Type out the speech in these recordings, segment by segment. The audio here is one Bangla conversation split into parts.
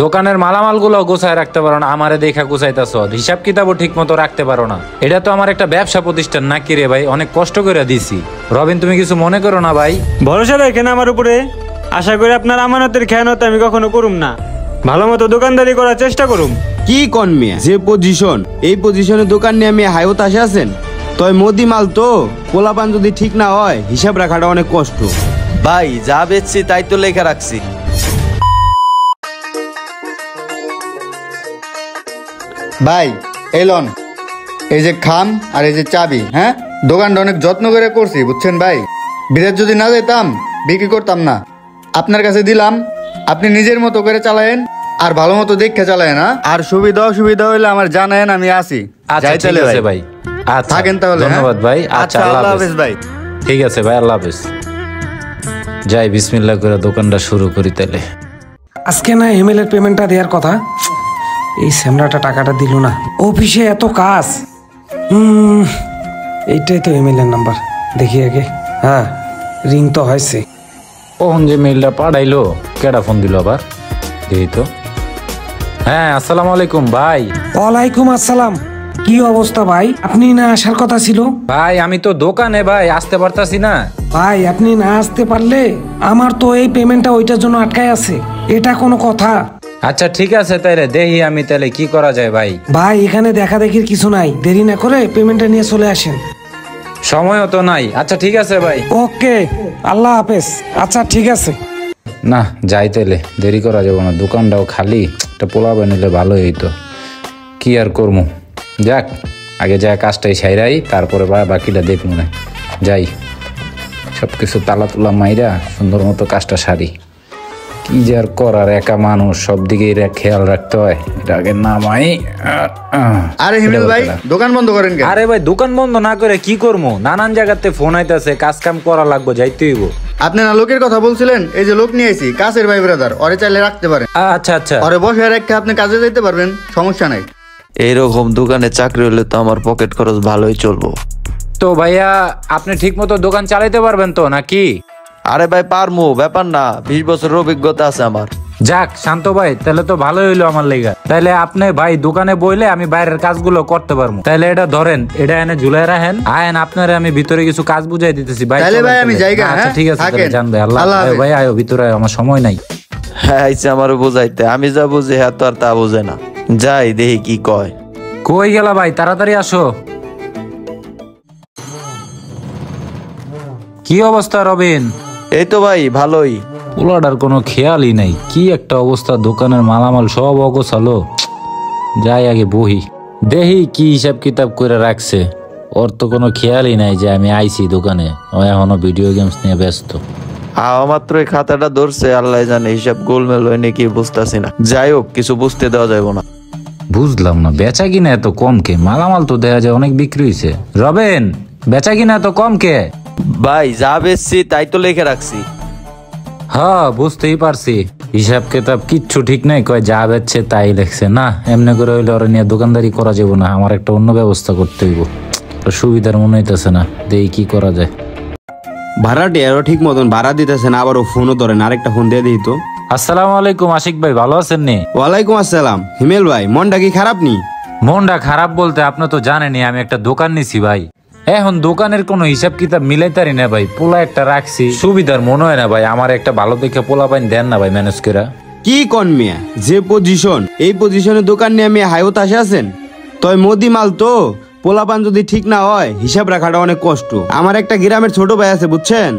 দোকানের মালামাল গুলো গোছায় রাখতে পারো না, আমারে দেখা গোছাইতেছ, হিসাব কিতাবও ঠিক মতো রাখতে পারো না। এটা তো আমার একটা ব্যবসা প্রতিষ্ঠান নাকি রে ভাই, অনেক কষ্ট করে দিছি। রবিন তুমি কিছু মনে করো না ভাই। ভরসা রাখেন আমার উপরে, আশা করি আপনার আমানতের খেয়ানত আমি কখনো করুম না, ভালো মতো দোকানদারি করার চেষ্টা করুম। কি কন মিয়া, যে পজিশন এই পজিশনে দোকান নিয়ে আমি হাইওত আসে আছেন, তয় মোদি মাল তো পোলাপান যদি ঠিক না হয় হিসাব রাখাটা অনেক কষ্ট। ভাই যা বেচছি তাই তো লেখা রাখছি। ভাই এই লন, এই যে খাম আর এই যে চাবি। হ্যাঁ, দোকানটা অনেক যত্ন করে করছি বুঝছেন ভাই, বিদেশ যদি না যেতাম বিক্রি করতাম না। আপনার কাছে দিলাম, আপনি নিজের মতো করে চালায়েন আর ভালো মতো দেখে চালায়েন। আর সুবিধা অসুবিধা হইলে আমার জানায়েন, আমি আসি। আচ্ছা ঠিক আছে ভাই, আচ্ছা থাকেন তাহলে। ধন্যবাদ ভাই। আচ্ছা আল্লাহ হাফেজ ভাই। ঠিক আছে ভাই, আল্লাহ হাফেজ। যাই বিসমিল্লাহ করে দোকানটা শুরু করি তাহলে। আজকে না এমএল এর পেমেন্টটা দেওয়ার কথা, এই স্যামরাটা টাকাটা দিল না। অফিসে এত কাজ। এইটাই তো এমএল এর নাম্বার, দেখি আগে। হ্যাঁ, রিং তো হয়েছে। কখন যে মেইলটা পাঠাইলো, কেডা ফোন দিল আবার, দেখি তো। হ্যাঁ আসসালামু আলাইকুম ভাই। ওয়ালাইকুম আসসালাম। কি অবস্থা ভাই? আপনি না আসার কথা ছিল। ভাই আমি তো দোকানে ভাই, আসতে পারতাছি না। ভাই আপনি না আসতে পারলে আমার তো এই পেমেন্টটা ওইটার জন্য আটকায় আছে, এটা কোনো কথা? আচ্ছা ঠিক আছে তাইলে দেখি আমি তাহলে কি করা যায় ভাই। ভাই এখানে দেখা দেখির কিছু নাই, দেরি না করে পেমেন্টটা নিয়ে চলে আসেন। সময়ও তো নাই। আচ্ছা ঠিক আছে ভাই। ওকে, আল্লাহ হাফেজ। আচ্ছা ঠিক আছে। না যাই তাইলে, দেরি করা যাবো না, দোকানটাও খালি, একটা পোলাও বানিলে ভালোই হইতো। কি আর করবো, যাক আগে যা কাজটাই সাইরাই, তারপরে বাকিটা দেখবো না। যাই সবকিছু তালা তুলা মাইরা সুন্দর মতো কাজটা সারি। কি যে আর করার, একা মানুষ, সব দিকে খেয়াল রাখতে হয়। এটা আগে নামাই। আরে হিমেল ভাই, দোকান বন্ধ করেন কেন? আরে ভাই দোকান বন্ধ না করে কি করবো, নানান জায়গাতে ফোন আইতাছে, কাজ কাম করা লাগবো, যাইতে হইব। আপনি না লোকের কথা বলছিলেন, এই যে লোক নিয়ে আইছি, কাছের ভাই ব্রাদার, ওরে চাইলে রাখতে পারেন। আচ্ছা আচ্ছা, ওরে বসে রেখে আপনি কাজে যাইতে পারবেন, সমস্যা নাই। এইরকম দোকানে চাকরি হলে তো আমার পকেট খরচ ভালোই চলবো। তো ভাইয়া আপনি ঠিক মতো দোকান চালাইতে পারবেন তো নাকি? আরে ভাই পারমু, ব্যাপার না, 20 বছরের অভিজ্ঞতা আছে আমার। যাক শান্ত ভাই, তাহলে তো ভালোই হইলো আমার লেগা। তাহলে আপনি ভাই দোকানে বইলে আমি বাইরের কাজগুলো করতে পারবো। তাহলে এটা ধরেন, এটা এনে ঝুলাই রাখেন, আয়েন আপনারে আমি ভিতরে কিছু কাজ বুঝাই দিতেছি ভাই। তাহলে ভাই আমি জায়গা। আচ্ছা ঠিক আছে, জান ভাই। আল্লাহ ভাই, আয়ো ভিতরে, আমার সময় নাই। হ্যাঁ আইছে আমারও বুঝাইতে, আমি যা বুঝি হ্যাঁ তো আর তা বুঝে না। যাই দেখি কি কয়। কই গেলা ভাই, তাড়াতাড়ি আসো। কি অবস্থা রবিন? এই তো ভাই ভালোই। পোলাটার কোনো খেয়ালই নাই, কি একটা অবস্থা, দোকানের মালামাল সব অগোছালো। যাই আগে বহি, দেখি কি হিসাব কিতাব করে রাখছে। ওর তো কোনো খেয়ালই নাই যে আমি আইছি দোকানে, ও এখনো ভিডিও গেমস নিয়ে ব্যস্ত। আওয়া মাত্র এই খাতাটা ধরছে, আল্লাহ জানে হিসাব গোলমেল হয় নাকি বুঝতেছি না। যাই হোক, কিছু বুঝতে দেওয়া যাবে না। বুঝলাম না, বেচা কিনা এত কম কে? মালামাল তো দেখা যায় অনেক বিক্রি হয়েছে। রবেন, বেচা কিনা এত কম কে? ভাই যা বেচছি তাই তো লিখে রাখছি। হ্যাঁ বুঝতেই পারছি, হিসাব কিতাব কিচ্ছু ঠিক নাই, কয় যা বেচছে তাই লেখছে। না এমনি করে হইলে ওরা নিয়ে দোকানদারি করা যাবো না, আমার একটা অন্য ব্যবস্থা করতে হইব। সুবিধার মনে হইতেছে না, দেখি কি করা যায়। ভাড়াটি আরো ঠিক মতন ভাড়া দিতেছে না, আবারও ফোনও ধরেন, আরেকটা ফোন দিয়ে দিই তো। আসসালামু আলাইকুম আশিক ভাই, ভালো আছেন নি? ওয়ালাইকুম আসসালাম। হিমেল ভাই, মনটা কি খারাপ নি? মনটা খারাপ বলতে আপনি তো জানেনি আমি একটা দোকান নিছি ভাই। এখন দোকানের কোনো হিসাব কিতাব মিলাইতারি না ভাই, পোলা একটা রাখছি, সুবিধার মনে হয় না ভাই। আমার একটা ভালো দেখে পোলা পাইন দেন না ভাই, ম্যানেজ করে। কি কন মিয়া, যে পজিশন এই পজিশনে দোকান নিয়ে আমি হাইওত আসে আছেন, তয় মোদি মাল তো পোলাপান যদি ঠিক না হয় হিসাব রাখাটা অনেক কষ্ট। আমার একটা গ্রামের ছোট ভাই আছে বুঝছেন,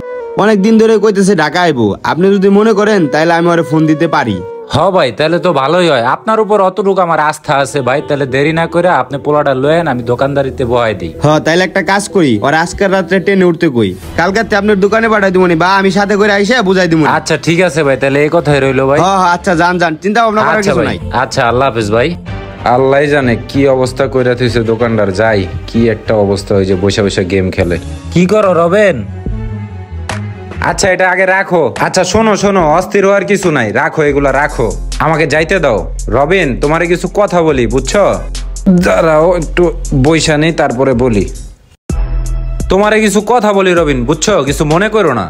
অনেক দিন ধরে কইতেছে ঢাকা আইবো। আপনি যদি মনে করেন তাহলে আমি ওরে ফোন দিতে পারি। হ ভাই, তাহলে তো ভালোই হয়, আপনার উপর অতটুকু আমার আস্থা আছে ভাই। তাহলে দেরি না করে আপনি পোলাটা লয়েন, আমি দোকানদারিতে বহাই দিই। হ্যাঁ তাইলে একটা কাজ করি, ওর আজকের রাত্রে ট্রেনে উঠতে কই, কালকাতে আপনার দোকানে পাঠাই দিবনি, বা আমি সাথে করে আইসা বুঝাই দিব। আচ্ছা ঠিক আছে ভাই, তাহলে এই কথাই রইলো ভাই। হ্যাঁ আচ্ছা, যান যান, চিন্তা ভাবনা করার আচ্ছা কিছু ভাই, নাই। আচ্ছা আল্লাহ হাফেজ ভাই। আল্লাহ জানে কি অবস্থা কইরা থইছে দোকানদার, যাই কি একটা অবস্থা হয়েছে, বসে বসে গেম খেলে। কি করো রবেন? আচ্ছা এটা আগে রাখো। আচ্ছা শোনো শোনো, অস্থির হওয়ার কিছু নাই, রাখো এগুলা রাখো, আমাকে যাইতে দাও। রবিন তোমারে কিছু কথা বলি বুঝছো, দাঁড়াও একটু বইসা নেই তারপরে বলি। তোমারে কিছু কথা বলি রবিন বুঝছো, কিছু মনে করো না।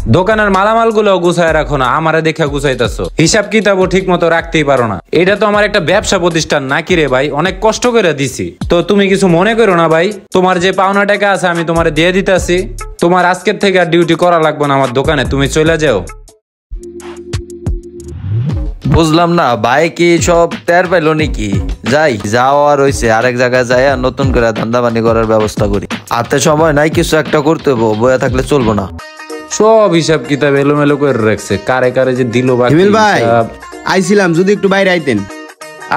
দোকানের মালামাল গুলো গুছায় রাখো না, আমারে দেখে গুছাইতেছো। হিসাব কিতাবও ঠিক মতো রাখতেই পারো না। এটা তো আমার একটা ব্যবসা প্রতিষ্ঠান নাকি রে ভাই, অনেক কষ্ট করে দিছি। তো তুমি কিছু মনে করো না ভাই, তোমার যে পাওনা টাকা আছে আমি তোমারে দিয়ে দিতেছি। তোমার আজকের থেকে আর ডিউটি করা লাগবে না আমার দোকানে, তুমি চলে যাও। বুঝলাম না ভাই কি সব টের পাইলো নাকি? যাই যাওয়ার হইছে, আরেক জায়গায় যাই আর নতুন করে ধান্দা বানি করার ব্যবস্থা করি। হাতে সময় নাই, কিছু একটা করতে হবো, বয়া থাকলে চলবো না। সব হিসাব কিতাব এলোমেলো করে রাখছে, কারে কারে যে দিল বাকি হিমেল ভাই হিসাব। আইছিলাম, যদি একটু বাইরে আইতেন।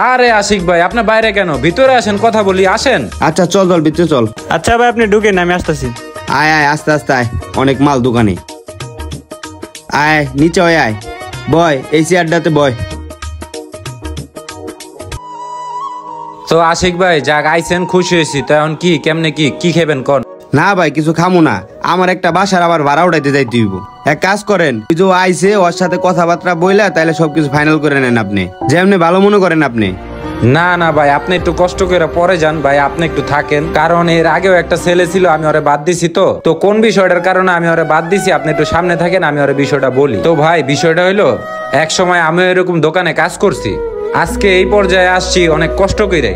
আরে আশিক ভাই, আপনি বাইরে কেন? ভিতরে আসেন, কথা বলি, আসেন। আচ্ছা চল চল ভিতরে চল। আচ্ছা ভাই আপনি ঢুকেন, আমি আসতেছি। আয় আয় আস্তে আস্তে আয়, অনেক মাল দোকানে। আয় নিচে আয়, আয় বয়, এই চেয়ারটাতে বয়। তো আশিক ভাই যাক আইছেন, খুশি হয়েছি। তো এখন কি কেমনে কি খেবেন কোন? না ভাই কিছু খামু না, আমার একটা বাসার আবার ভাড়া উঠাইতে যাইতে হইব। এক কাজ করেন, কিছু আইছে ওর সাথে কথাবার্তা বইলা তাইলে সবকিছু ফাইনাল করে নেন আপনি, যেমনি ভালো মনে করেন আপনি। না না ভাই, আপনি একটু কষ্ট করে পরে যান ভাই, আপনি একটু থাকেন। কারণ এর আগেও একটা ছেলে ছিল, আমি ওরে বাদ দিছি। তো কোন বিষয়টার কারণে আমি ওরে বাদ দিছি, আপনি একটু সামনে থাকেন, আমি ওরে বিষয়টা বলি। তো ভাই বিষয়টা হইলো, এক সময় আমি এরকম দোকানে কাজ করছি, আজকে এই পর্যায়ে আসছি অনেক কষ্ট করে।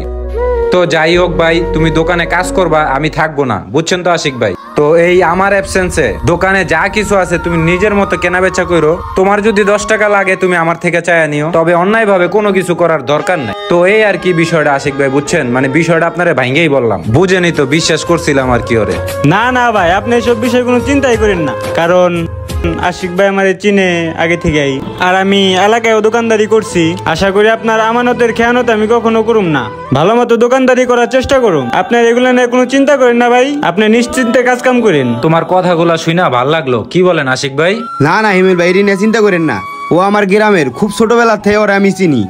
তো যাই হোক ভাই, তুমি দোকানে কাজ করবা, আমি থাকবো না, বুঝছেন তো আশিক ভাই? তো এই আমার অ্যাবসেন্সে দোকানে যা কিছু আছে তুমি নিজের মতো কেনা বেচা করো। তোমার যদি 10 টাকা লাগে তুমি আমার থেকে চাইয়া নিও, তবে অন্যায় ভাবে কোনো কিছু করার দরকার নাই। তো এই আর কি বিষয়টা আশিক ভাই, বুঝছেন? মানে বিষয়টা আপনারা ভাঙ্গেই বললাম, বুঝেনি তো, বিশ্বাস করছিলাম আর কি ওরে। না না ভাই, আপনি এসব বিষয়ে কোনো চিন্তাই করেন না। কারণ আশিক ভাই আমার চিনে আগে থেকেই, আর আমি এলাকায় দোকানদারি করছি। আশা করি আপনার আমানতের খেয়ানত আমি কখনো করুম না। ভালো মতো দোকানদারি করার চেষ্টা করুন। আপনার এগুলো নিয়ে কোনো চিন্তা করেন না ভাই, আপনি নিশ্চিন্তে কাজ কাম করেন। তোমার কথাগুলা শুনা ভাল লাগলো। কি বলেন আশিক ভাই? না না হিমেল ভাই, এটা নিয়ে চিন্তা করেন না। ও আমার গ্রামের, খুব ছোটবেলা থেকে ওরা আমি চিনি।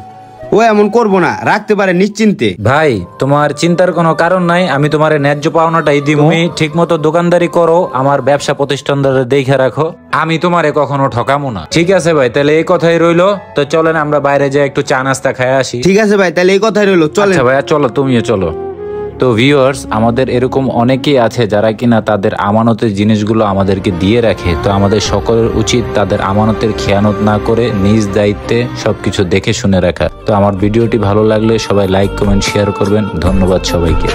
ও এমন করবো না, রাখতে পারে নিশ্চিন্তে। ভাই তোমার চিন্তার কোনো কারণ নাই, আমি তোমার ন্যায্য পাওনাটাই দিব। তুমি ঠিক মতো দোকানদারি করো, আমার ব্যবসা প্রতিষ্ঠানদারে দেখে রাখো, আমি তোমারে কখনো ঠকামো না। ঠিক আছে ভাই, তাহলে এই কথাই রইলো। তো চলেন আমরা বাইরে যাই একটু চা নাস্তা খাই আসি। ঠিক আছে ভাই, তাহলে এই কথাই রইলো, চলেন। আচ্ছা ভাইয়া চলো, তুমিও চলো। তো ভিউয়ার্স, আমাদের এরকম অনেকেই আছে যারা কিনা তাদের আমানতের জিনিসগুলো আমাদেরকে দিয়ে রাখে। তো আমাদের সকলের উচিত তাদের আমানতের খেয়ানত না করে নিজ দায়িত্বে সবকিছু দেখে শুনে রাখা। তো আমার ভিডিওটি ভালো লাগলে সবাই লাইক কমেন্ট শেয়ার করবেন। ধন্যবাদ সবাইকে।